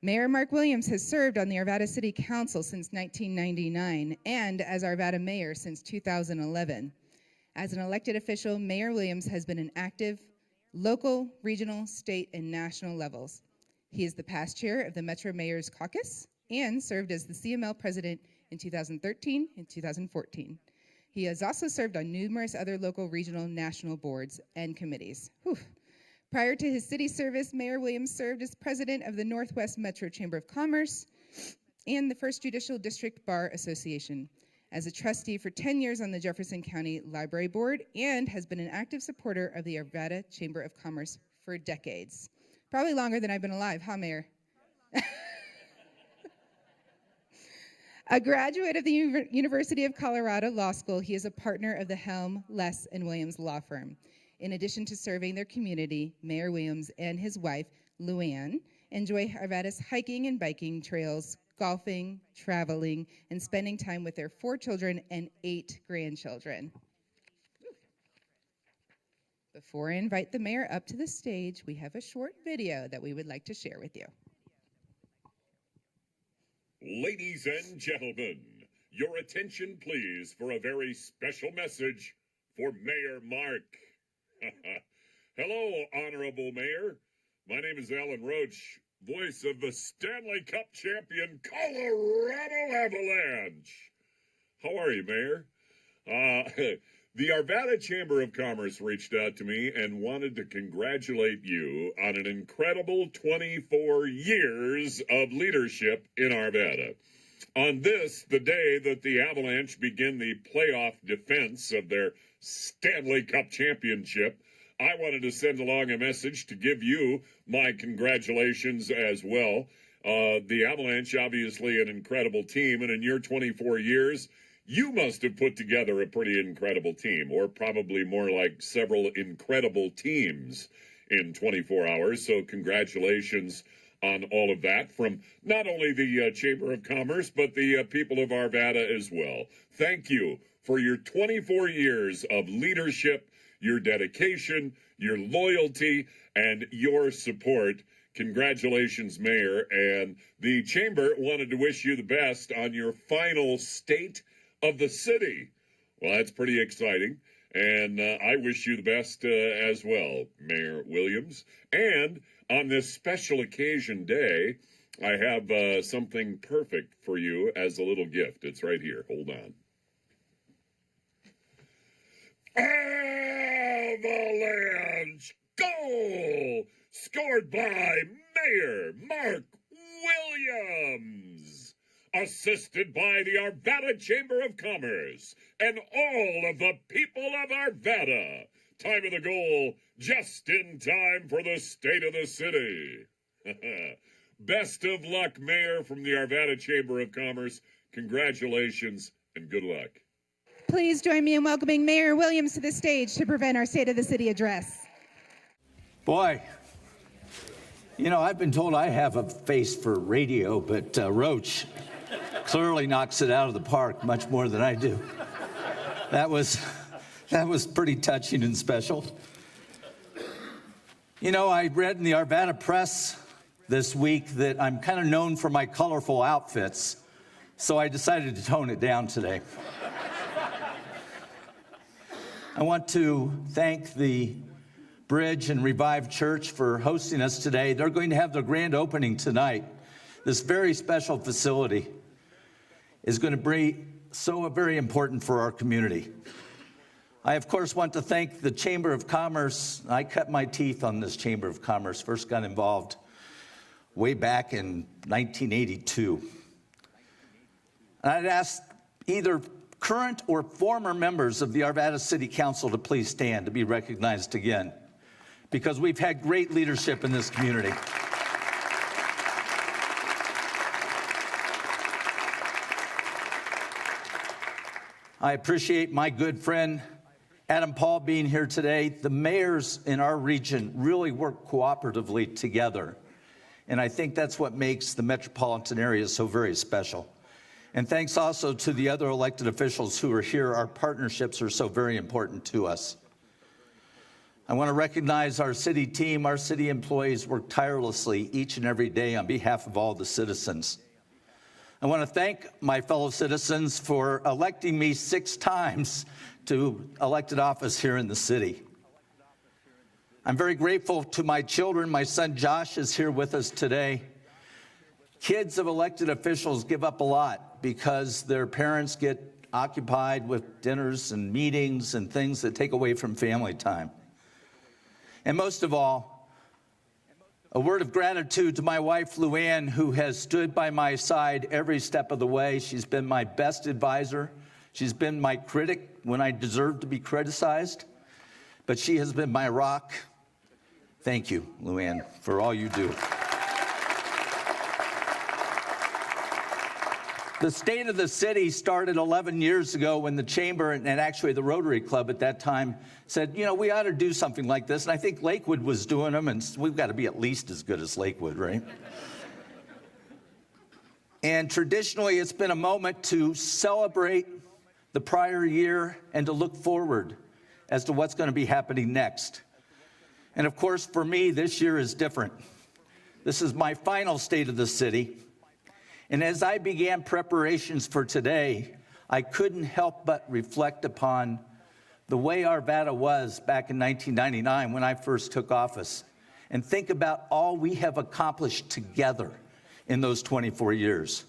Mayor Marc Williams has served on the Arvada City Council since 1999 and as Arvada Mayor since 2011. As an elected official, Mayor Williams has been an active local, regional, state, and national levels. He is the past chair of the Metro Mayor's Caucus and served as the CML president in 2013 and 2014. He has also served on numerous other local, regional, national boards and committees. Whew. Prior to his city service, Mayor Williams served as president of the Northwest Metro Chamber of Commerce and the First Judicial District Bar Association, as a trustee for 10 years on the Jefferson County Library Board, and has been an active supporter of the Arvada Chamber of Commerce for decades. Probably longer than I've been alive, huh, Mayor? A graduate of the University of Colorado Law School, he is a partner of the Helm, Less, and Williams law firm. In addition to serving their community, Mayor Williams and his wife, Luann, enjoy Arvada's hiking and biking trails, golfing, traveling, and spending time with their 4 children and 8 grandchildren. Before I invite the mayor up to the stage, we have a short video that we would like to share with you. Ladies and gentlemen, your attention please for a very special message for Mayor Marc. Hello, Honorable Mayor. My name is Alan Roach, voice of the Stanley Cup champion Colorado Avalanche. How are you, Mayor? The Arvada Chamber of Commerce reached out to me and wanted to congratulate you on an incredible 24 years of leadership in Arvada. On this, the day that the Avalanche begin the playoff defense of their Stanley Cup championship, I wanted to send along a message to give you my congratulations as well. The Avalanche, obviously an incredible team, and in your 24 years, you must have put together a pretty incredible team, or probably more like several incredible teams in 24 hours. So congratulations on all of that from not only the Chamber of Commerce, but the people of Arvada as well. Thank you for your 24 years of leadership, your dedication, your loyalty, and your support. Congratulations, Mayor. And the Chamber wanted to wish you the best on your final state of the city. Well, that's pretty exciting. And I wish you the best as well, Mayor Williams. And on this special occasion day, I have something perfect for you as a little gift. It's right here. Hold on. Avalanche goal scored by Mayor Marc Williams, assisted by the Arvada Chamber of Commerce and all of the people of Arvada. Time of the goal, just in time for the state of the city. Best of luck, Mayor, from the Arvada Chamber of Commerce. Congratulations and good luck. Please join me in welcoming Mayor Williams to the stage to present our State of the City address. Boy, you know, I've been told I have a face for radio, but Roach clearly knocks it out of the park much more than I do. That was pretty touching and special. You know, I read in the Arvada Press this week that I'm kind of known for my colorful outfits, so I decided to tone it down today. I want to thank the Bridge and Revive Church for hosting us today. They're going to have their grand opening tonight. This very special facility is going to be so very important for our community. I, of course, want to thank the Chamber of Commerce. I cut my teeth on this Chamber of Commerce, first got involved way back in 1982. And I'd ask either current or former members of the Arvada City Council to please stand to be recognized again, because we've had great leadership in this community. I appreciate my good friend Adam Paul being here today. The mayors in our region really work cooperatively together, and I think that's what makes the metropolitan area so very special. And thanks also to the other elected officials who are here. Our partnerships are so very important to us. I want to recognize our city team. Our city employees work tirelessly each and every day on behalf of all the citizens. I want to thank my fellow citizens for electing me 6 times to elected office here in the city. I'm very grateful to my children. My son Josh is here with us today. Kids of elected officials give up a lot because their parents get occupied with dinners and meetings and things that take away from family time. And most of all, a word of gratitude to my wife, Luann, who has stood by my side every step of the way. She's been my best advisor. She's been my critic when I deserve to be criticized, but she has been my rock. Thank you, Luann, for all you do. The state of the city started 11 years ago when the chamber and actually the Rotary Club at that time said, you know, we ought to do something like this. And I think Lakewood was doing them, and we've got to be at least as good as Lakewood, right? And traditionally, it's been a moment to celebrate the prior year and to look forward as to what's going to be happening next. And of course, for me, this year is different. This is my final state of the city. And as I began preparations for today, I couldn't help but reflect upon the way Arvada was back in 1999 when I first took office, and think about all we have accomplished together in those 24 years.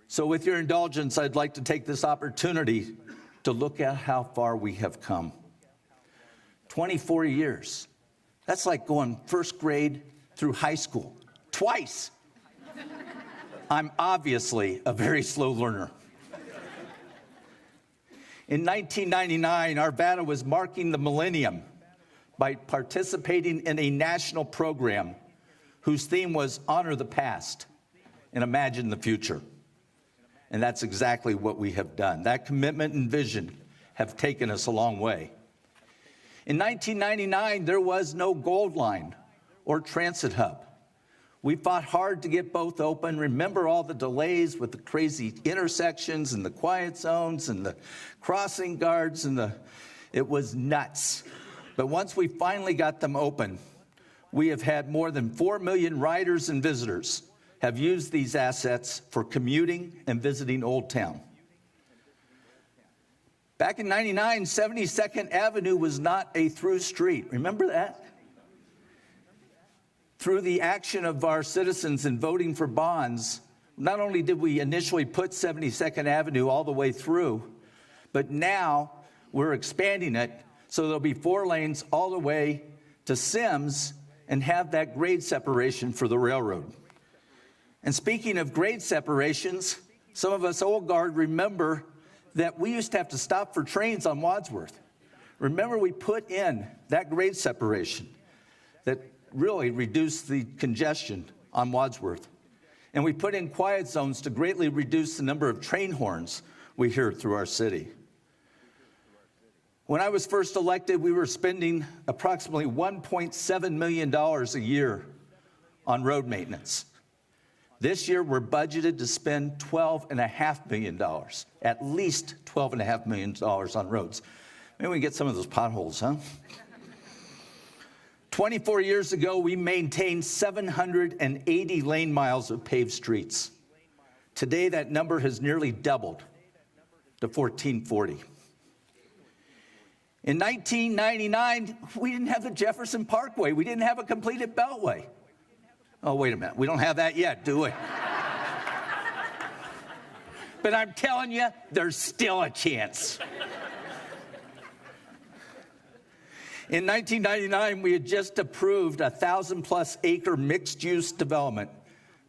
So with your indulgence, I'd like to take this opportunity to look at how far we have come. 24 years. That's like going first grade through high school, twice. I'm obviously a very slow learner. In 1999, Arvada was marking the millennium by participating in a national program whose theme was Honor the Past and Imagine the Future. And that's exactly what we have done. That commitment and vision have taken us a long way. In 1999, there was no Gold Line or Transit Hub. We fought hard to get both open. Remember all the delays with the crazy intersections and the quiet zones and the crossing guards it was nuts. But once we finally got them open, we have had more than 4 million riders and visitors have used these assets for commuting and visiting Old Town. Back in 99, 72nd Avenue was not a through street. Remember that? Through the action of our citizens in voting for bonds, not only did we initially put 72nd Avenue all the way through, but now we're expanding it so there'll be 4 lanes all the way to Sims and have that grade separation for the railroad. And speaking of grade separations, some of us old guard remember that we used to have to stop for trains on Wadsworth. Remember, we put in that grade separation that really reduced the congestion on Wadsworth. And we put in quiet zones to greatly reduce the number of train horns we hear through our city. When I was first elected, we were spending approximately $1.7 million a year on road maintenance. This year, we're budgeted to spend $12.5 million, at least $12.5 million on roads. Maybe we can get some of those potholes, huh? 24 years ago, we maintained 780 lane miles of paved streets. Today, that number has nearly doubled to 1,440. In 1999, we didn't have the Jefferson Parkway. We didn't have a completed beltway. Oh, wait a minute. We don't have that yet, do we? But I'm telling you, there's still a chance. In 1999, we had just approved a 1,000-plus acre mixed-use development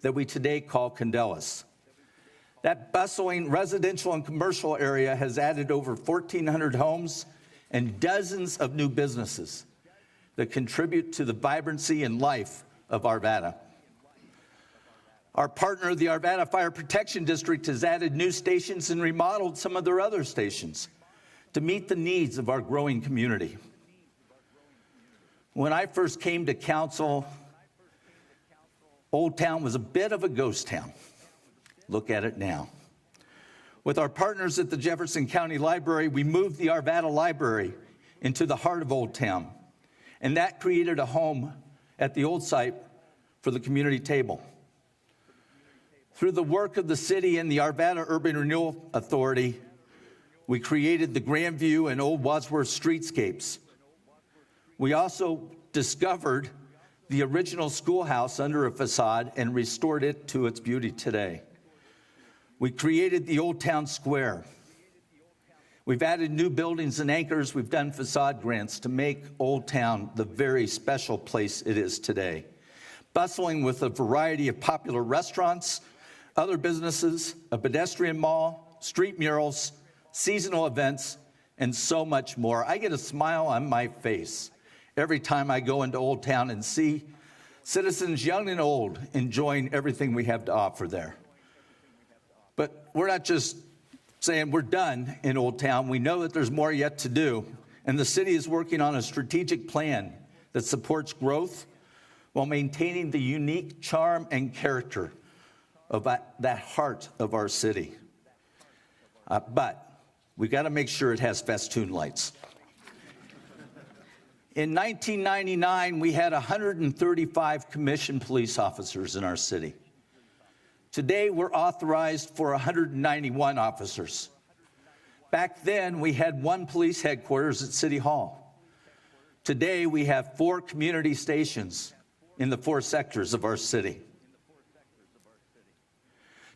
that we today call Candelas. That bustling residential and commercial area has added over 1,400 homes and dozens of new businesses that contribute to the vibrancy and life of Arvada. Our partner, the Arvada Fire Protection District, has added new stations and remodeled some of their other stations to meet the needs of our growing community. When I first came to council, Old Town was a bit of a ghost town. Look at it now. With our partners at the Jefferson County Library, we moved the Arvada Library into the heart of Old Town and that created a home at the old site for the community table. Through the work of the city and the Arvada Urban Renewal Authority, we created the Grandview and Old Wadsworth streetscapes. We also discovered the original schoolhouse under a facade and restored it to its beauty today. We created the Old Town Square. We've added new buildings and anchors. We've done facade grants to make Old Town the very special place it is today, bustling with a variety of popular restaurants, other businesses, a pedestrian mall, street murals, seasonal events, and so much more. I get a smile on my face every time I go into Old Town and see citizens young and old enjoying everything we have to offer there. But we're not just saying we're done in Old Town. We know that there's more yet to do, and the city is working on a strategic plan that supports growth while maintaining the unique charm and character of that heart of our city. But we got to make sure it has festoon lights. In 1999, we had 135 commissioned police officers in our city. Today, we're authorized for 191 officers. Back then, we had one police headquarters at City Hall. Today, we have 4 community stations in the 4 sectors of our city.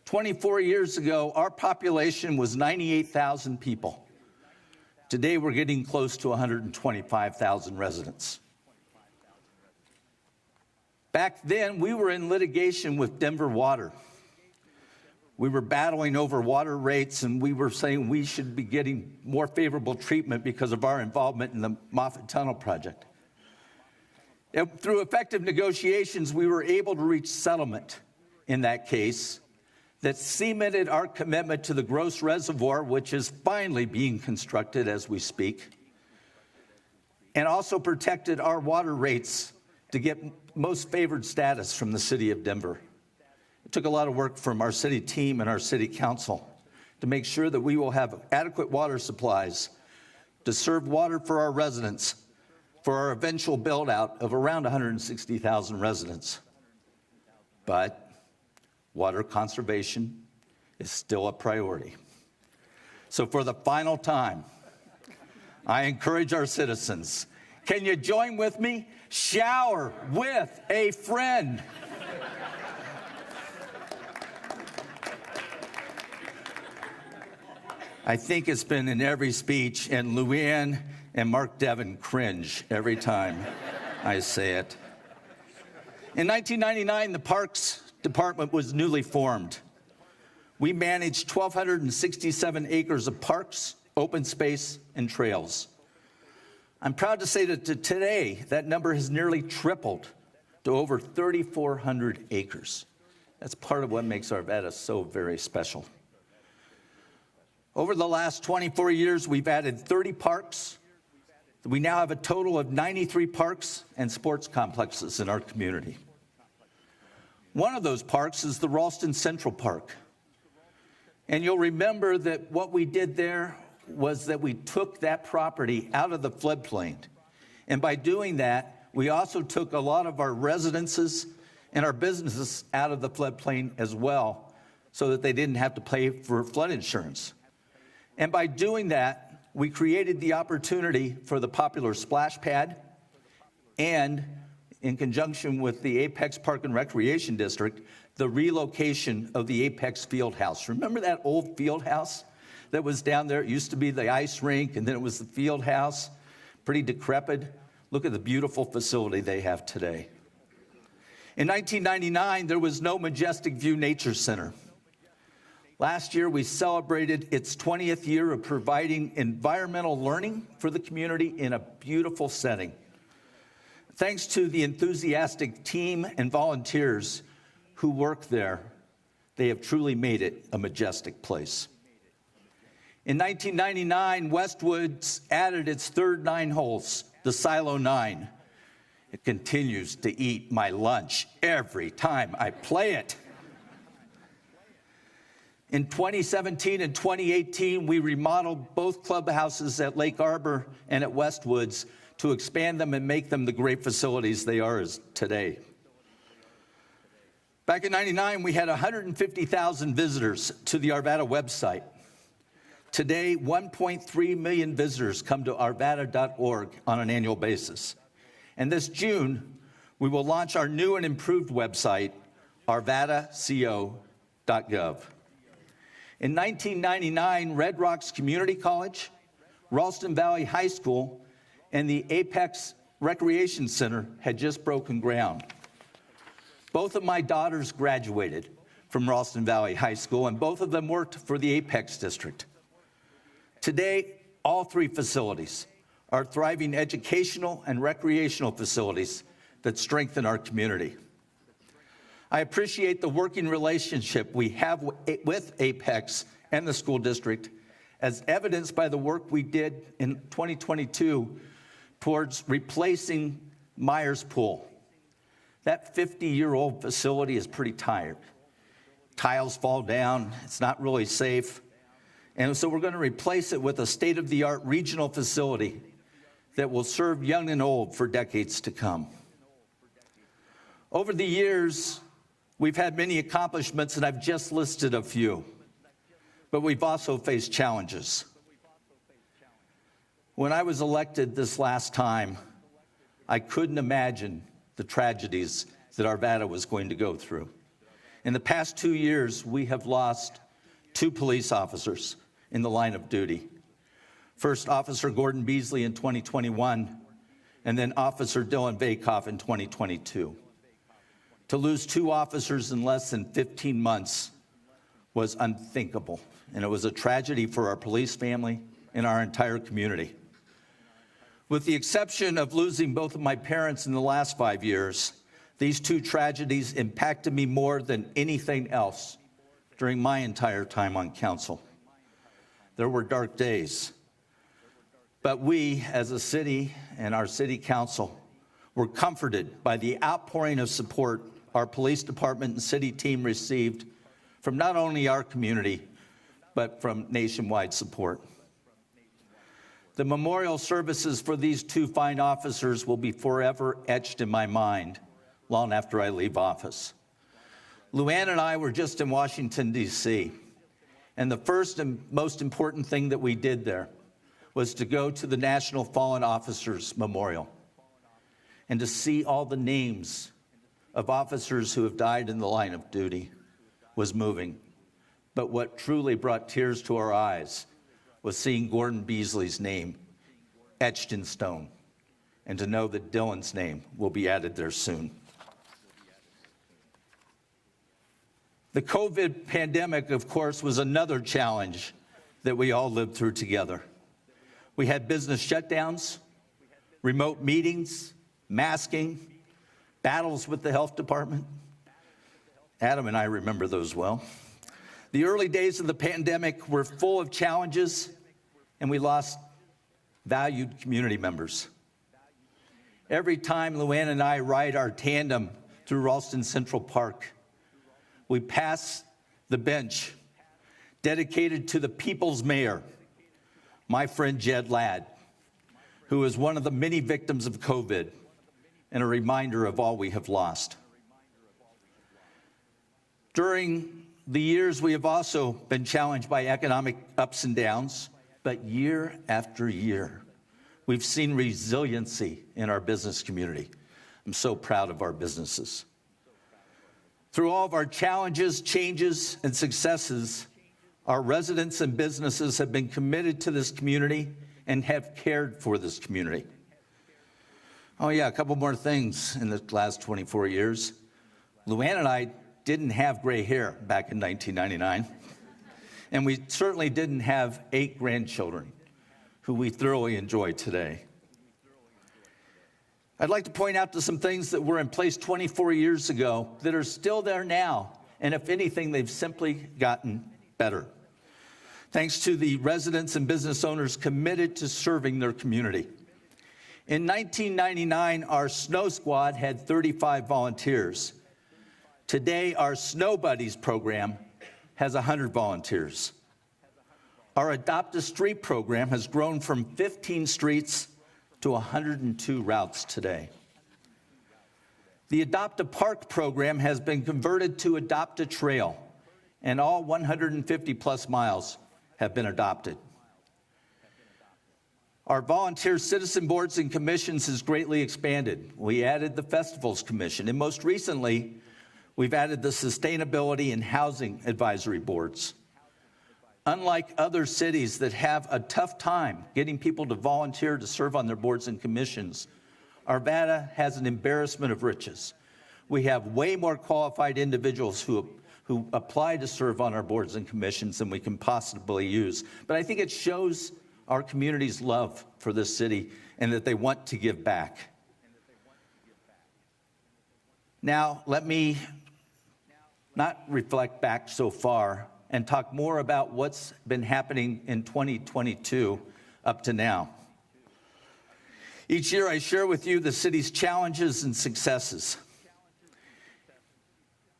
24 years ago, our population was 98,000 people. Today, we're getting close to 125,000 residents. Back then, we were in litigation with Denver Water. We were battling over water rates, and we were saying we should be getting more favorable treatment because of our involvement in the Moffett Tunnel project. And through effective negotiations, we were able to reach settlement in that case that cemented our commitment to the Gross Reservoir, which is finally being constructed as we speak, and also protected our water rates to get most favored status from the city of Denver. It took a lot of work from our city team and our city council to make sure that we will have adequate water supplies to serve water for our residents for our eventual build out of around 160,000 residents. But water conservation is still a priority. So for the final time, I encourage our citizens, can you join with me? Shower with a friend. I think it's been in every speech, and Luann and Mark Devon cringe every time I say it. In 1999, the Parks Department was newly formed. We managed 1,267 acres of parks, open space, and trails. I'm proud to say that today, that number has nearly tripled to over 3,400 acres. That's part of what makes Arvada so very special. Over the last 24 years, we've added 30 parks. We now have a total of 93 parks and sports complexes in our community. One of those parks is the Ralston Central Park. And you'll remember that what we did there was that we took that property out of the floodplain. And by doing that, we also took a lot of our residences and our businesses out of the floodplain as well, so that they didn't have to pay for flood insurance. And by doing that, we created the opportunity for the popular splash pad, and in conjunction with the Apex Park and Recreation District, the relocation of the Apex Field House. Remember that old field house that was down there? It used to be the ice rink, and then it was the field house, pretty decrepit. Look at the beautiful facility they have today. In 1999, there was no Majestic View Nature Center. Last year, we celebrated its 20th year of providing environmental learning for the community in a beautiful setting. Thanks to the enthusiastic team and volunteers who work there, they have truly made it a majestic place. In 1999, Westwoods added its third 9 holes, the Silo 9. It continues to eat my lunch every time I play it. In 2017 and 2018, we remodeled both clubhouses at Lake Arbor and at Westwoods to expand them and make them the great facilities they are today. Back in '99, we had 150,000 visitors to the Arvada website. Today, 1.3 million visitors come to arvada.org on an annual basis. And this June, we will launch our new and improved website, arvadaco.gov. In 1999, Red Rocks Community College, Ralston Valley High School, and the Apex Recreation Center had just broken ground. Both of my daughters graduated from Ralston Valley High School, and both of them worked for the Apex District. Today, all three facilities are thriving educational and recreational facilities that strengthen our community. I appreciate the working relationship we have with Apex and the school district, as evidenced by the work we did in 2022 towards replacing Myers Pool. That 50-year-old facility is pretty tired. Tiles fall down, it's not really safe. And so we're going to replace it with a state-of-the-art regional facility that will serve young and old for decades to come. Over the years, we've had many accomplishments, and I've just listed a few. But we've also faced challenges. When I was elected this last time, I couldn't imagine the tragedies that Arvada was going to go through. In the past 2 years, we have lost 2 police officers in the line of duty. First, Officer Gordon Beasley in 2021, and then Officer Dylan Vakoff in 2022. To lose 2 officers in less than 15 months was unthinkable, and it was a tragedy for our police family and our entire community. With the exception of losing both of my parents in the last 5 years, these 2 tragedies impacted me more than anything else during my entire time on council. There were dark days, but we as a city and our city council were comforted by the outpouring of support our police department and city team received from not only our community, but from nationwide support. The memorial services for these 2 fine officers will be forever etched in my mind long after I leave office. Luann and I were just in Washington, D.C., and the first and most important thing that we did there was to go to the National Fallen Officers Memorial and to see all the names of officers who have died in the line of duty was moving. But what truly brought tears to our eyes was seeing Gordon Beasley's name etched in stone, and to know that Dylan's name will be added there soon. The COVID pandemic, of course, was another challenge that we all lived through together. We had business shutdowns, remote meetings, masking, battles with the health department. Adam and I remember those well. The early days of the pandemic were full of challenges, and we lost valued community members. Every time Luann and I ride our tandem through Ralston Central Park, we pass the bench dedicated to the people's mayor, my friend Jed Ladd, who is one of the many victims of COVID and a reminder of all we have lost. During the years, we have also been challenged by economic ups and downs, but year after year, we've seen resiliency in our business community. I'm so proud of our businesses. Through all of our challenges, changes, and successes, our residents and businesses have been committed to this community and have cared for this community. Oh yeah, a couple more things in the last 24 years. Luann and I didn't have gray hair back in 1999, and we certainly didn't have 8 grandchildren, who we thoroughly enjoy today. I'd like to point out to some things that were in place 24 years ago that are still there now, and if anything, they've simply gotten better. Thanks to the residents and business owners committed to serving their community. In 1999, our Snow Squad had 35 volunteers. Today, our Snow Buddies program has 100 volunteers. Our Adopt a Street program has grown from 15 streets to 102 routes today. The Adopt a Park program has been converted to Adopt a Trail, and all 150 plus miles have been adopted. Our volunteer citizen boards and commissions has greatly expanded. We added the Festivals Commission, and most recently, we've added the Sustainability and Housing Advisory Boards. Unlike other cities that have a tough time getting people to volunteer to serve on their boards and commissions, Arvada has an embarrassment of riches. We have way more qualified individuals who apply to serve on our boards and commissions than we can possibly use. But I think it shows our community's love for this city and that they want to give back. Now, let me not reflect back so far and talk more about what's been happening in 2022 up to now. Each year I share with you the city's challenges and successes.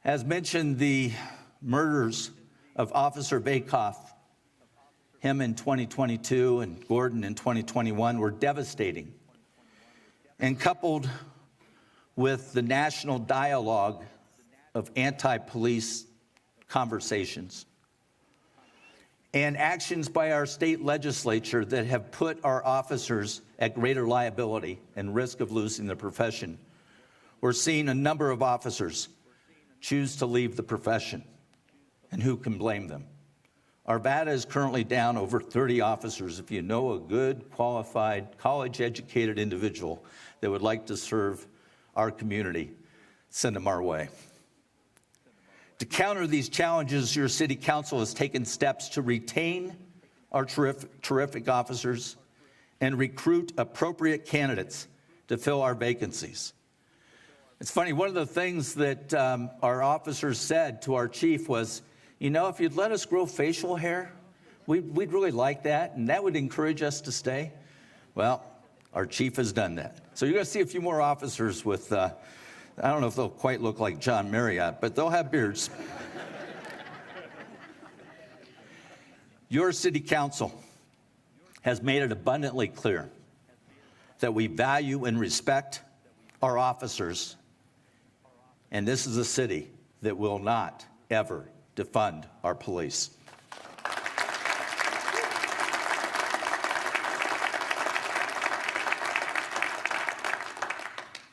As mentioned, the murders of Officer Vakoff, him in 2022 and Gordon in 2021, were devastating. And coupled with the national dialogue of anti-police conversations and actions by our state legislature that have put our officers at greater liability and risk of losing their profession, we're seeing a number of officers choose to leave the profession. And who can blame them? Arvada is currently down over 30 officers. If you know a good, qualified, college-educated individual that would like to serve our community, send them our way. To counter these challenges, your city council has taken steps to retain our terrific officers and recruit appropriate candidates to fill our vacancies. It's funny, one of the things that our officers said to our chief was, you know, if you'd let us grow facial hair, we'd really like that, and that would encourage us to stay. Well, our chief has done that. So you're going to see a few more officers with, I don't know if they'll quite look like John Marriott, but they'll have beards. Your city council has made it abundantly clear that we value and respect our officers, and this is a city that will not ever defund our police.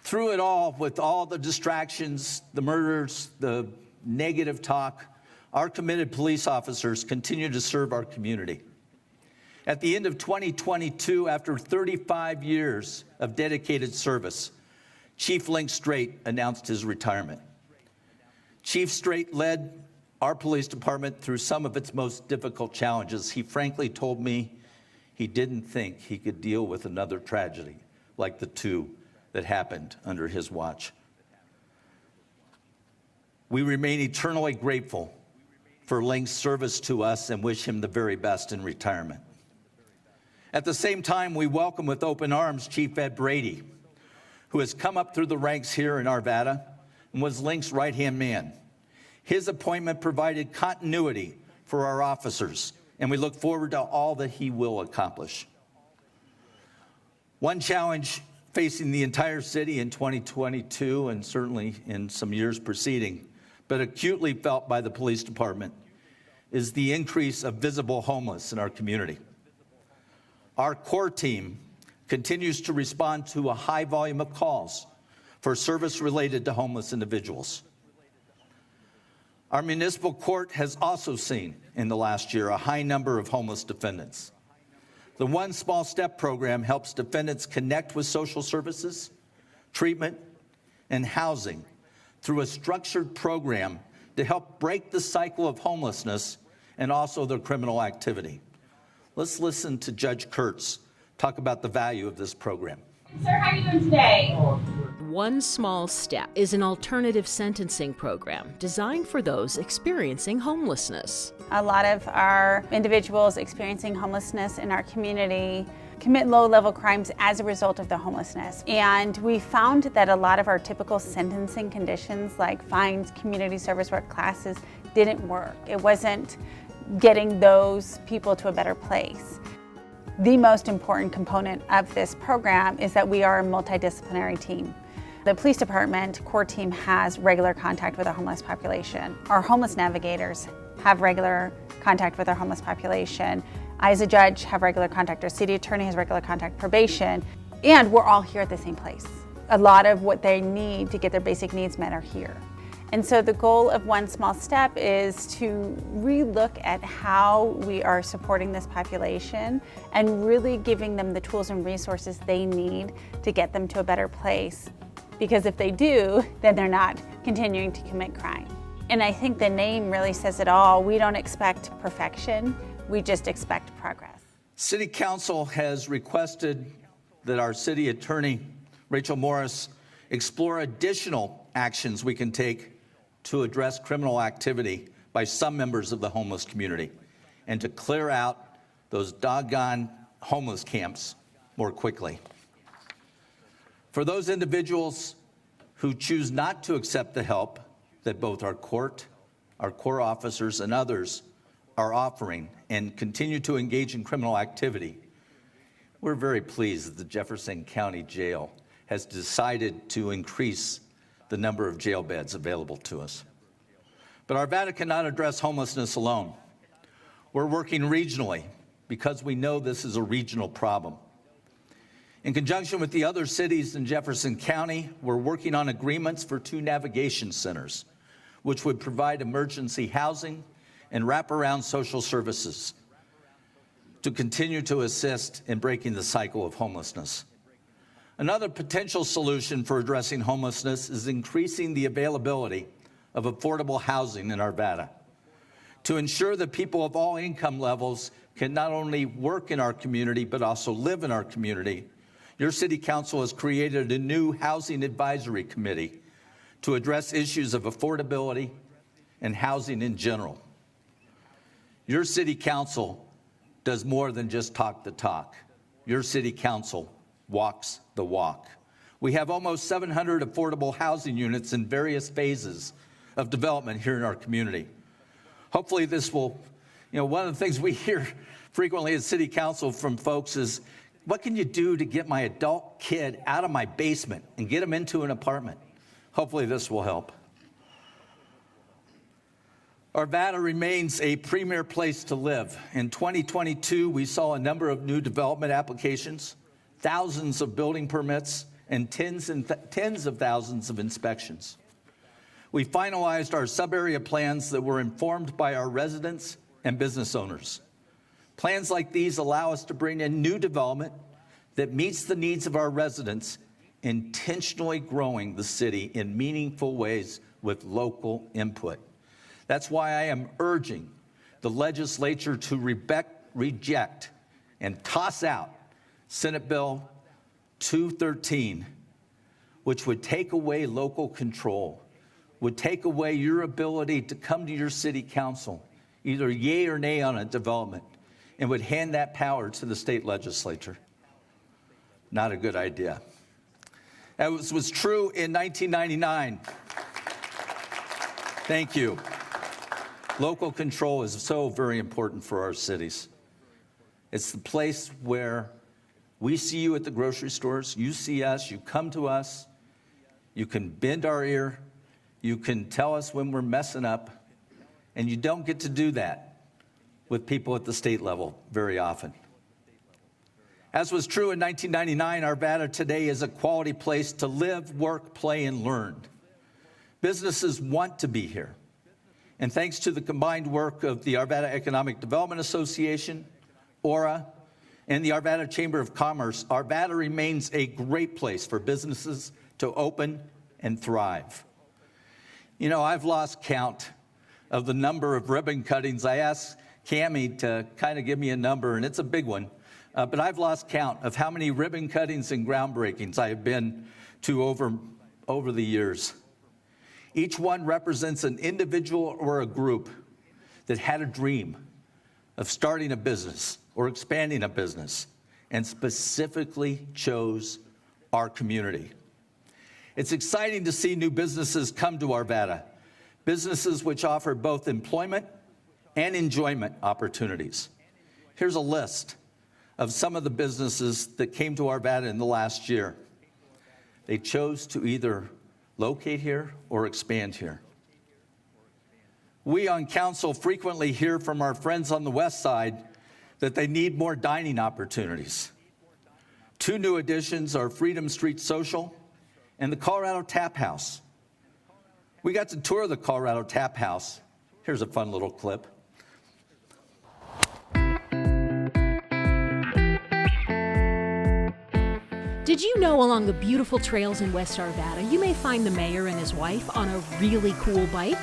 Through it all, with all the distractions, the murders, the negative talk, our committed police officers continue to serve our community. At the end of 2022, after 35 years of dedicated service, Chief Link Strait announced his retirement. Chief Strait led our police department through some of its most difficult challenges. He frankly told me he didn't think he could deal with another tragedy like the two that happened under his watch. We remain eternally grateful for Link's service to us and wish him the very best in retirement. At the same time, we welcome with open arms Chief Ed Brady, who has come up through the ranks here in Arvada and was Link's right-hand man. His appointment provided continuity for our officers, and we look forward to all that he will accomplish. One challenge facing the entire city in 2022, and certainly in some years preceding, but acutely felt by the police department, is the increase of visible homeless in our community. Our core team continues to respond to a high volume of calls for service related to homeless individuals. Our municipal court has also seen in the last year a high number of homeless defendants. The One Small Step program helps defendants connect with social services, treatment, and housing through a structured program to help break the cycle of homelessness and also their criminal activity. Let's listen to Judge Kurtz talk about the value of this program. Sir, how are you doing today? One Small Step is an alternative sentencing program designed for those experiencing homelessness. A lot of our individuals experiencing homelessness in our community commit low-level crimes as a result of the homelessness. And we found that a lot of our typical sentencing conditions like fines, community service work classes didn't work. It wasn't getting those people to a better place. The most important component of this program is that we are a multidisciplinary team. The police department core team has regular contact with our homeless population. Our homeless navigators have regular contact with our homeless population. I, as a judge, have regular contact. Our city attorney has regular contact, probation, and we're all here at the same place. A lot of what they need to get their basic needs met are here. And so the goal of One Small Step is to relook at how we are supporting this population and really giving them the tools and resources they need to get them to a better place. Because if they do, then they're not continuing to commit crime. And I think the name really says it all. We don't expect perfection, we just expect progress. City Council has requested that our city attorney, Rachel Morris, explore additional actions we can take to address criminal activity by some members of the homeless community and to clear out those doggone homeless camps more quickly. For those individuals who choose not to accept the help that both our court, our core officers, and others are offering and continue to engage in criminal activity, we're very pleased that the Jefferson County Jail has decided to increase the number of jail beds available to us. But Arvada cannot address homelessness alone. We're working regionally because we know this is a regional problem. In conjunction with the other cities in Jefferson County, we're working on agreements for 2 navigation centers, which would provide emergency housing and wraparound social services to continue to assist in breaking the cycle of homelessness. Another potential solution for addressing homelessness is increasing the availability of affordable housing in Arvada to ensure that people of all income levels can not only work in our community but also live in our community. Your City Council has created a new Housing Advisory Committee to address issues of affordability and housing in general. Your City Council does more than just talk the talk. Your City Council walks the walk. We have almost 700 affordable housing units in various phases of development here in our community. Hopefully this will, one of the things we hear frequently at City Council from folks is, what can you do to get my adult kid out of my basement and get him into an apartment? Hopefully this will help. Arvada remains a premier place to live. In 2022, we saw a number of new development applications, thousands of building permits, and tens of thousands of inspections. We finalized our sub-area plans that were informed by our residents and business owners. Plans like these allow us to bring in new development that meets the needs of our residents, intentionally growing the city in meaningful ways with local input. That's why I am urging the legislature to reject and toss out Senate Bill 213, which would take away local control, would take away your ability to come to your city council, either yay or nay on a development, and would hand that power to the state legislature. Not a good idea. That was true in 1999. Thank you. Local control is so very important for our cities. It's the place where we see you at the grocery stores, you see us, you come to us, you can bend our ear, you can tell us when we're messing up, and you don't get to do that with people at the state level very often. As was true in 1999, Arvada today is a quality place to live, work, play, and learn. Businesses want to be here. And thanks to the combined work of the Arvada Economic Development Association, ORA, and the Arvada Chamber of Commerce, Arvada remains a great place for businesses to open and thrive. I've lost count of the number of ribbon cuttings. I asked Cammie to kind of give me a number, and it's a big one. But I've lost count of how many ribbon cuttings and groundbreakings I have been to over the years. Each one represents an individual or a group that had a dream of starting a business or expanding a business and specifically chose our community. It's exciting to see new businesses come to Arvada, businesses which offer both employment and enjoyment opportunities. Here's a list of some of the businesses that came to Arvada in the last year. They chose to either locate here or expand here. We on council frequently hear from our friends on the west side that they need more dining opportunities. 2 new additions are Freedom Street Social and the Colorado Tap House. We got to tour the Colorado Tap House. Here's a fun little clip. Did you know along the beautiful trails in West Arvada, you may find the mayor and his wife on a really cool bike?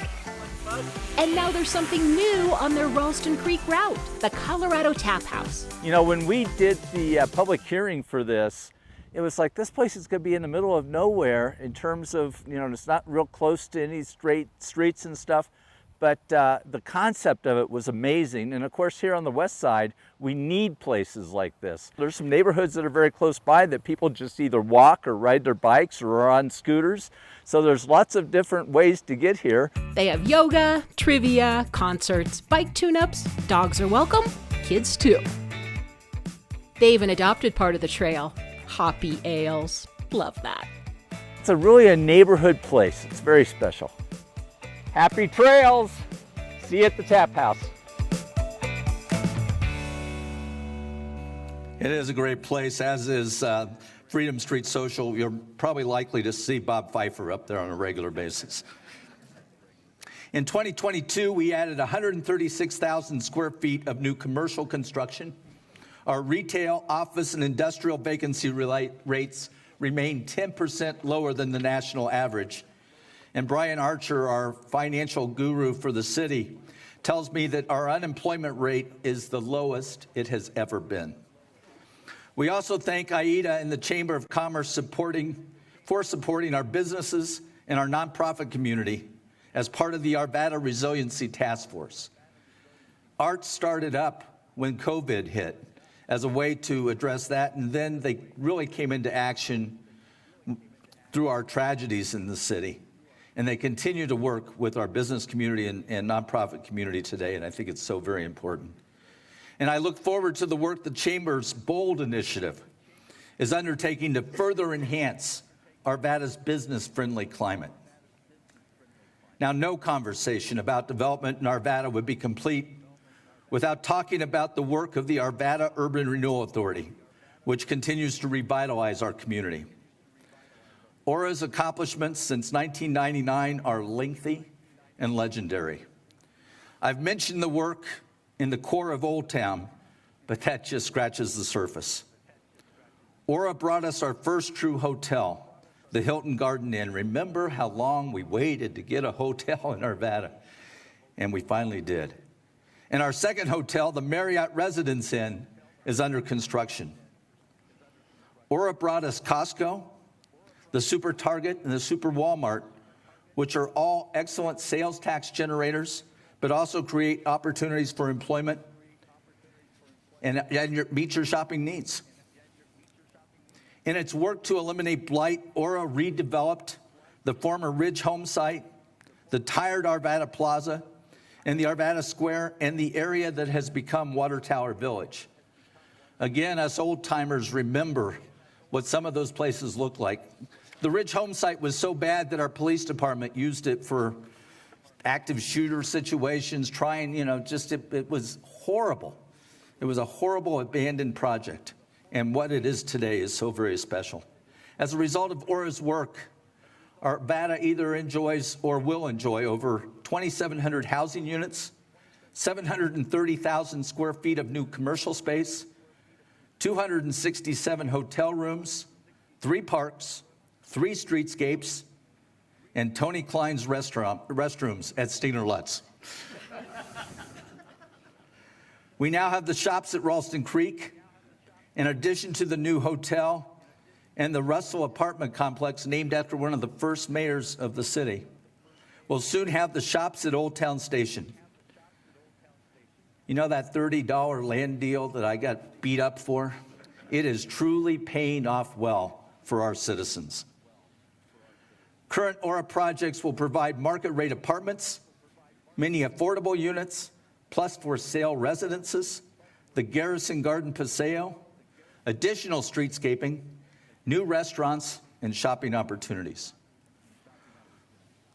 And now there's something new on their Ralston Creek route, the Colorado Tap House. You know, when we did the public hearing for this, it was like, this place is going to be in the middle of nowhere in terms of, you know, it's not real close to any straight streets and stuff, but the concept of it was amazing. And of course, here on the west side, we need places like this. There's some neighborhoods that are very close by that people just either walk or ride their bikes or are on scooters. So there's lots of different ways to get here. They have yoga, trivia, concerts, bike tune-ups, dogs are welcome, kids too. They even adopted part of the trail, hoppy ales. Love that. It's really a neighborhood place. It's very special. Happy trails. See you at the Tap House. It is a great place, as is Freedom Street Social. You're probably likely to see Bob Pfeiffer up there on a regular basis. In 2022, we added 136,000 square feet of new commercial construction. Our retail, office, and industrial vacancy rates remain 10% lower than the national average. And Brian Archer, our financial guru for the city, tells me that our unemployment rate is the lowest it has ever been. We also thank AIDA and the Chamber of Commerce for supporting our businesses and our nonprofit community as part of the Arvada Resiliency Task Force. ART started up when COVID hit as a way to address that, and then they really came into action through our tragedies in the city. And they continue to work with our business community and nonprofit community today, and I think it's so very important. And I look forward to the work the Chamber's BOLD initiative is undertaking to further enhance Arvada's business-friendly climate. Now, no conversation about development in Arvada would be complete without talking about the work of the Arvada Urban Renewal Authority, which continues to revitalize our community. Aura's accomplishments since 1999 are lengthy and legendary. I've mentioned the work in the core of Old Town, but that just scratches the surface. Aura brought us our first true hotel, the Hilton Garden Inn. Remember how long we waited to get a hotel in Arvada? And we finally did. And our second hotel, the Marriott Residence Inn, is under construction. Aura brought us Costco, the Super Target, and the Super Walmart, which are all excellent sales tax generators, but also create opportunities for employment and meet your shopping needs. In its work to eliminate blight, Aura redeveloped the former Ridge Home site, the tired Arvada Plaza, and the Arvada Square, and the area that has become Water Tower Village. Again, us old-timers remember what some of those places look like. The Ridge Home site was so bad that our police department used it for active shooter situations, it was horrible. It was a horrible abandoned project. And what it is today is so very special. As a result of Aura's work, Arvada either enjoys or will enjoy over 2,700 housing units, 730,000 square feet of new commercial space, 267 hotel rooms, 3 parks, 3 streetscapes, and Tony Klein's restrooms at Steiner Lutz. We now have the shops at Ralston Creek, in addition to the new hotel and the Russell apartment complex named after one of the first mayors of the city. We'll soon have the shops at Old Town Station. You know that $30 land deal that I got beat up for? It is truly paying off well for our citizens. Current Aura projects will provide market rate apartments, many affordable units, plus for sale residences, the Garrison Garden Paseo, additional streetscaping, new restaurants, and shopping opportunities.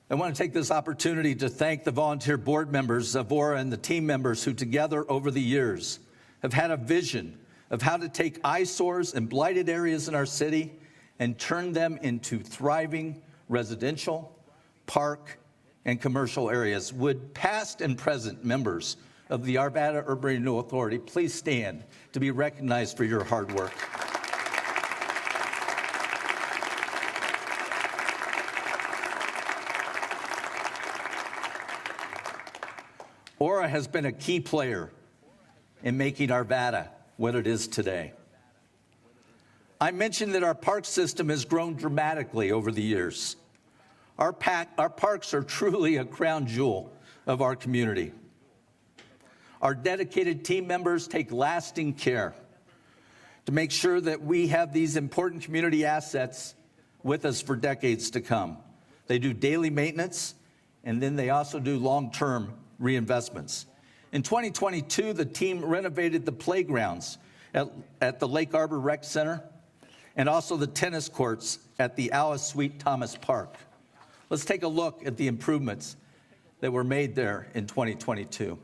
I want to take this opportunity to thank the volunteer board members of Aura and the team members who together over the years have had a vision of how to take eyesores and blighted areas in our city and turn them into thriving residential, park, and commercial areas. Would past and present members of the Arvada Urban Renewal Authority please stand to be recognized for your hard work. Aura has been a key player in making Arvada what it is today. I mentioned that our park system has grown dramatically over the years. Our parks are truly a crown jewel of our community. Our dedicated team members take lasting care to make sure that we have these important community assets with us for decades to come. They do daily maintenance, and then they also do long-term reinvestments. In 2022, the team renovated the playgrounds at the Lake Arbor Rec Center and also the tennis courts at the Alice Sweet Thomas Park. Let's take a look at the improvements that were made there in 2022.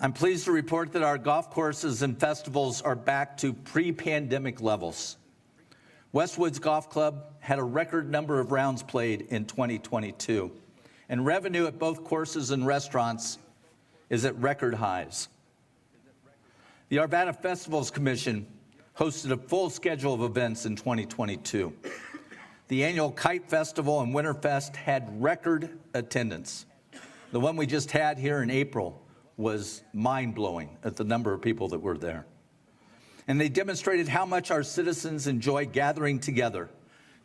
I'm pleased to report that our golf courses and festivals are back to pre-pandemic levels. Westwoods Golf Club had a record number of rounds played in 2022, and revenue at both courses and restaurants is at record highs. The Arvada Festivals Commission hosted a full schedule of events in 2022. The annual Kite Festival and Winterfest had record attendance. The one we just had here in April was mind-blowing at the number of people that were there. And they demonstrated how much our citizens enjoy gathering together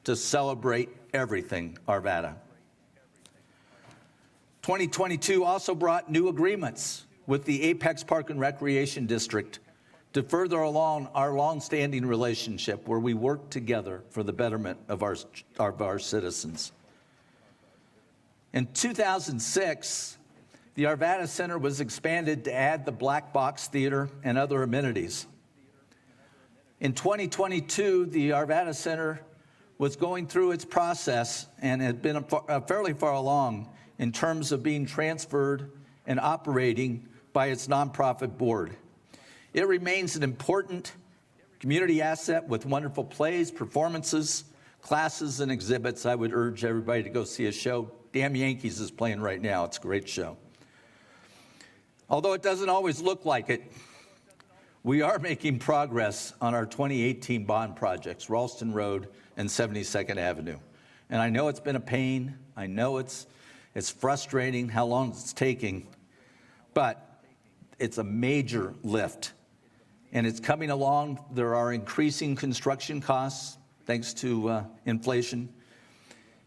to celebrate everything Arvada. 2022 also brought new agreements with the Apex Park and Recreation District to further along our long-standing relationship where we work together for the betterment of our citizens. In 2006, the Arvada Center was expanded to add the Black Box Theater and other amenities. In 2022, the Arvada Center was going through its process and had been fairly far along in terms of being transferred and operating by its nonprofit board. It remains an important community asset with wonderful plays, performances, classes, and exhibits. I would urge everybody to go see a show. Damn Yankees is playing right now. It's a great show. Although it doesn't always look like it, we are making progress on our 2018 bond projects, Ralston Road and 72nd Avenue. And I know it's been a pain. I know it's frustrating how long it's taking, but it's a major lift. And it's coming along. There are increasing construction costs thanks to inflation.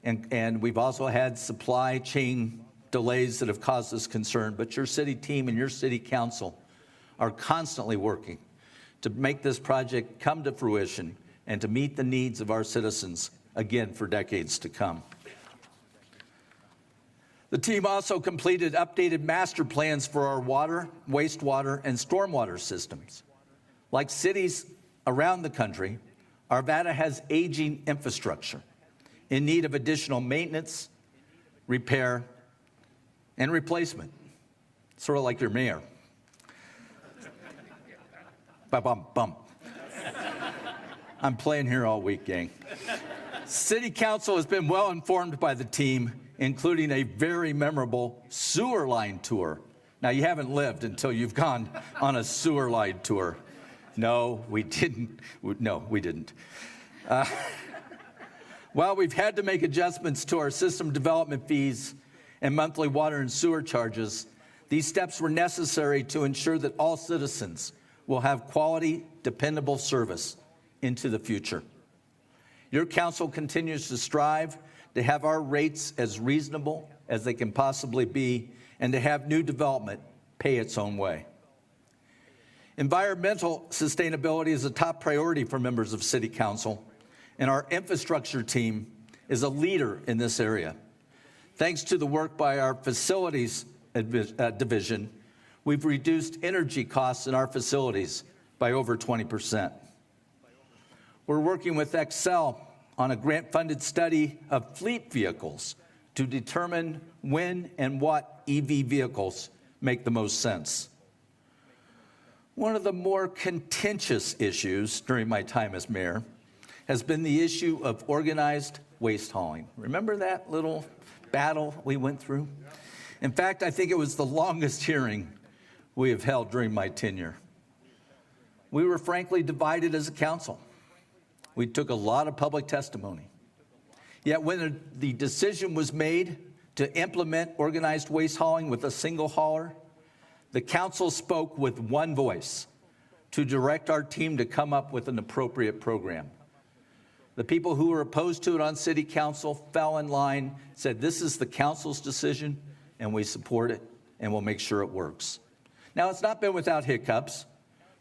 And we've also had supply chain delays that have caused us concern, but your city team and your city council are constantly working to make this project come to fruition and to meet the needs of our citizens, again, for decades to come. The team also completed updated master plans for our water, wastewater, and stormwater systems. Like cities around the country, Arvada has aging infrastructure in need of additional maintenance, repair, and replacement, sort of like your mayor. Ba-bum-bum. I'm playing here all week, gang. City Council has been well informed by the team, including a very memorable sewer line tour. Now, you haven't lived until you've gone on a sewer line tour. No, we didn't. No, we didn't. While we've had to make adjustments to our system development fees and monthly water and sewer charges, these steps were necessary to ensure that all citizens will have quality, dependable service into the future. Your council continues to strive to have our rates as reasonable as they can possibly be and to have new development pay its own way. Environmental sustainability is a top priority for members of City Council, and our infrastructure team is a leader in this area. Thanks to the work by our facilities division, we've reduced energy costs in our facilities by over 20%. We're working with Excel on a grant-funded study of fleet vehicles to determine when and what EV vehicles make the most sense. One of the more contentious issues during my time as mayor has been the issue of organized waste hauling. Remember that little battle we went through? In fact, I think it was the longest hearing we have held during my tenure. We were frankly divided as a council. We took a lot of public testimony. Yet when the decision was made to implement organized waste hauling with a single hauler, the council spoke with one voice to direct our team to come up with an appropriate program. The people who were opposed to it on City Council fell in line, said this is the council's decision, and we support it, and we'll make sure it works. Now, it's not been without hiccups,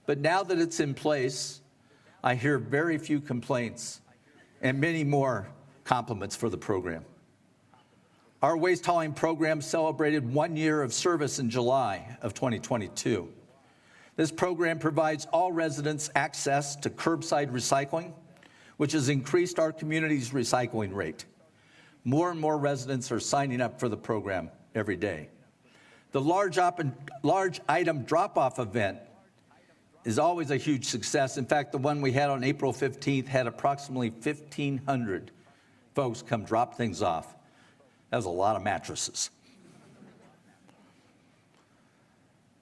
but now that it's in place, I hear very few complaints and many more compliments for the program. Our waste hauling program celebrated 1 year of service in July of 2022. This program provides all residents access to curbside recycling, which has increased our community's recycling rate. More and more residents are signing up for the program every day. The large item drop-off event is always a huge success. In fact, the one we had on April 15th had approximately 1,500 folks come drop things off. That was a lot of mattresses.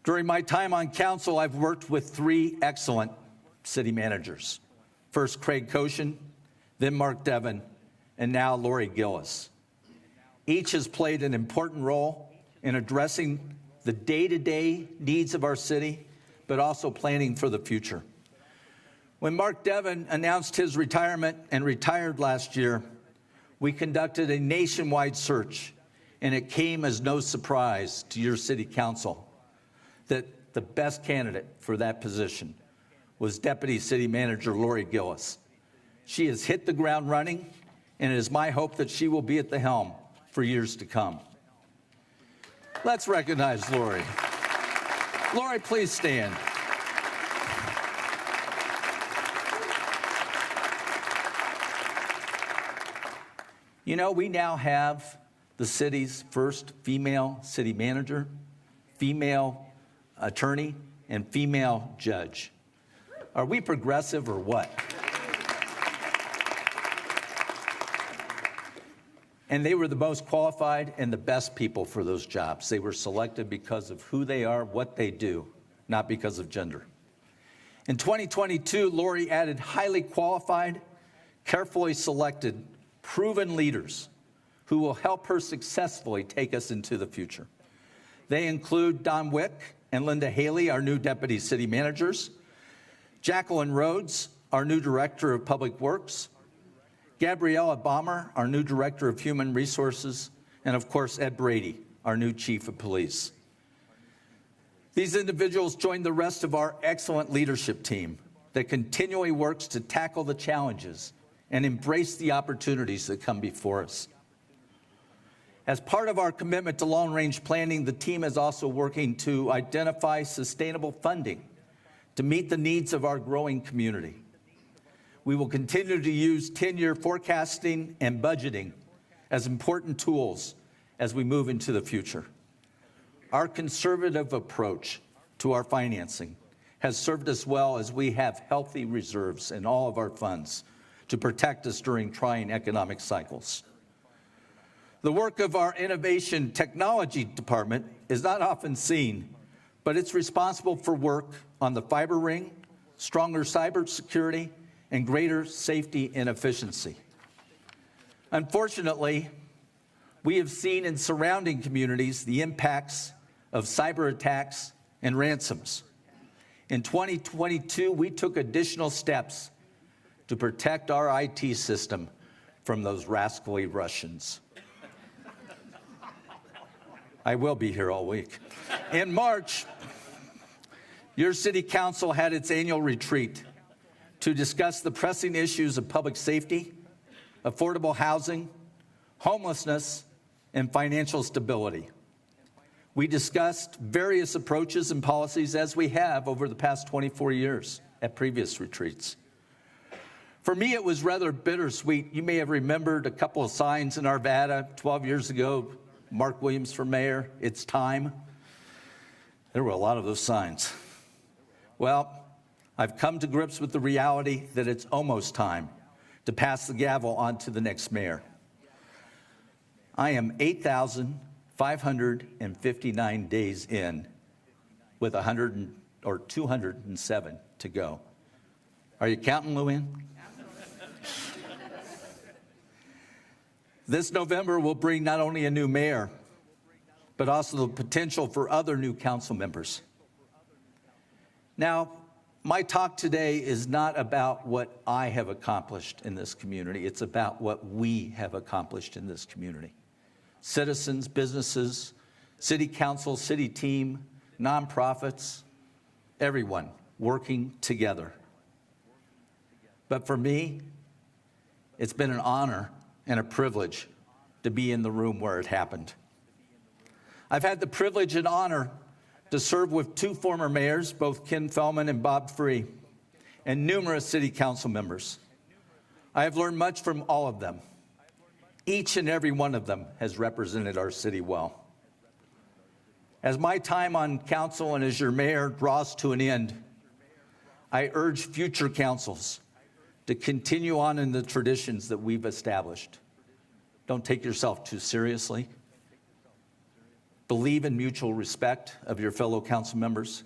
During my time on council, I've worked with 3 excellent city managers. First Craig Koshin, then Mark Devon, and now Lori Gillis. Each has played an important role in addressing the day-to-day needs of our city, but also planning for the future. When Mark Devon announced his retirement and retired last year, we conducted a nationwide search, and it came as no surprise to your city council that the best candidate for that position was Deputy City Manager Lori Gillis. She has hit the ground running, and it is my hope that she will be at the helm for years to come. Let's recognize Lori. Lori, please stand. You know, we now have the city's first female city manager, female attorney, and female judge. Are we progressive or what? And they were the most qualified and the best people for those jobs. They were selected because of who they are, what they do, not because of gender. In 2022, Lori added highly qualified, carefully selected, proven leaders who will help her successfully take us into the future. They include Don Wick and Linda Haley, our new deputy city managers, Jacqueline Rhodes, our new director of public works, Gabriella Balmer, our new director of human resources, and of course, Ed Brady, our new chief of police. These individuals join the rest of our excellent leadership team that continually works to tackle the challenges and embrace the opportunities that come before us. As part of our commitment to long-range planning, the team is also working to identify sustainable funding to meet the needs of our growing community. We will continue to use 10-year forecasting and budgeting as important tools as we move into the future. Our conservative approach to our financing has served us well as we have healthy reserves in all of our funds to protect us during trying economic cycles. The work of our Innovation Technology Department is not often seen, but it's responsible for work on the fiber ring, stronger cybersecurity, and greater safety and efficiency. Unfortunately, we have seen in surrounding communities the impacts of cyber attacks and ransoms. In 2022, we took additional steps to protect our IT system from those rascally Russians. I will be here all week. In March, your city council had its annual retreat to discuss the pressing issues of public safety, affordable housing, homelessness, and financial stability. We discussed various approaches and policies as we have over the past 24 years at previous retreats. For me, it was rather bittersweet. You may have remembered a couple of signs in Arvada 12 years ago, Marc Williams for mayor, it's time. There were a lot of those signs. Well, I've come to grips with the reality that it's almost time to pass the gavel on to the next mayor. I am 8,559 days in with 207 to go. Are you counting, Luann? This November will bring not only a new mayor, but also the potential for other new council members. Now, my talk today is not about what I have accomplished in this community. It's about what we have accomplished in this community. Citizens, businesses, city council, city team, nonprofits, everyone working together. But for me, it's been an honor and a privilege to be in the room where it happened. I've had the privilege and honor to serve with two former mayors, both Ken Feldman and Bob Free, and numerous city council members. I have learned much from all of them. Each and every one of them has represented our city well. As my time on council and as your mayor draws to an end, I urge future councils to continue on in the traditions that we've established. Don't take yourself too seriously. Believe in mutual respect of your fellow council members.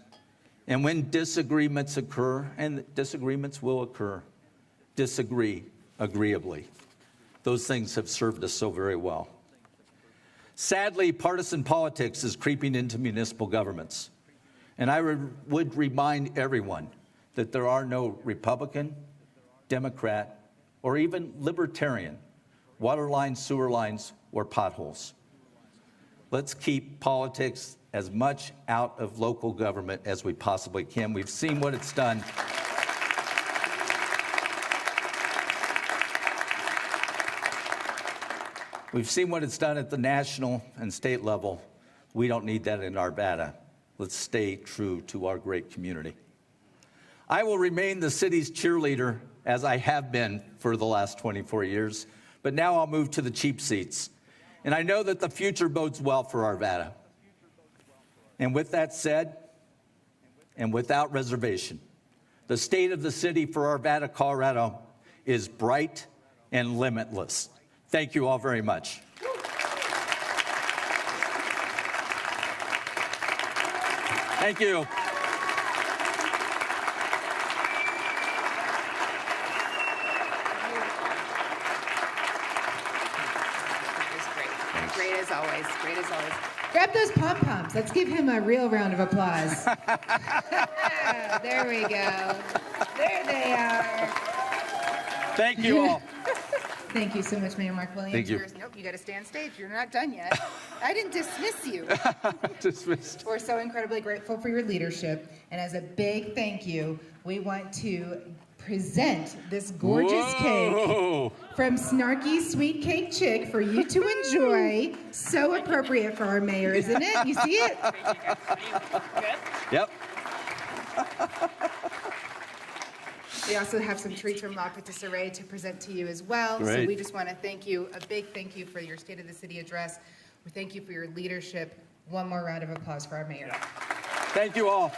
And when disagreements occur, and disagreements will occur, disagree agreeably. Those things have served us so very well. Sadly, partisan politics is creeping into municipal governments. And I would remind everyone that there are no Republican, Democrat, or even Libertarian water lines, sewer lines, or potholes. Let's keep politics as much out of local government as we possibly can. We've seen what it's done. We've seen what it's done at the national and state level. We don't need that in Arvada. Let's stay true to our great community. I will remain the city's cheerleader as I have been for the last 24 years, but now I'll move to the cheap seats. And I know that the future bodes well for Arvada. And with that said, and without reservation, the state of the city for Arvada, Colorado is bright and limitless. Thank you all very much. Thank you. Great as always. Great as always. Grab those pom-poms. Let's give him a real round of applause. There we go. There they are. Thank you all. Thank you so much, Mayor Marc Williams. Thank you. Nope, you got to stay on stage. You're not done yet. I didn't dismiss you. Dismissed. We're so incredibly grateful for your leadership. And as a big thank you, we want to present this gorgeous cake from Snarky Sweet Cake Chick for you to enjoy. So appropriate for our mayor, isn't it? You see it? Good? Yep. We also have some treats from La Patisserie to present to you as well. So Great. we just want to thank you, a big thank you for your State of the City address. We thank you for your leadership. One more round of applause for our mayor. Thank you all.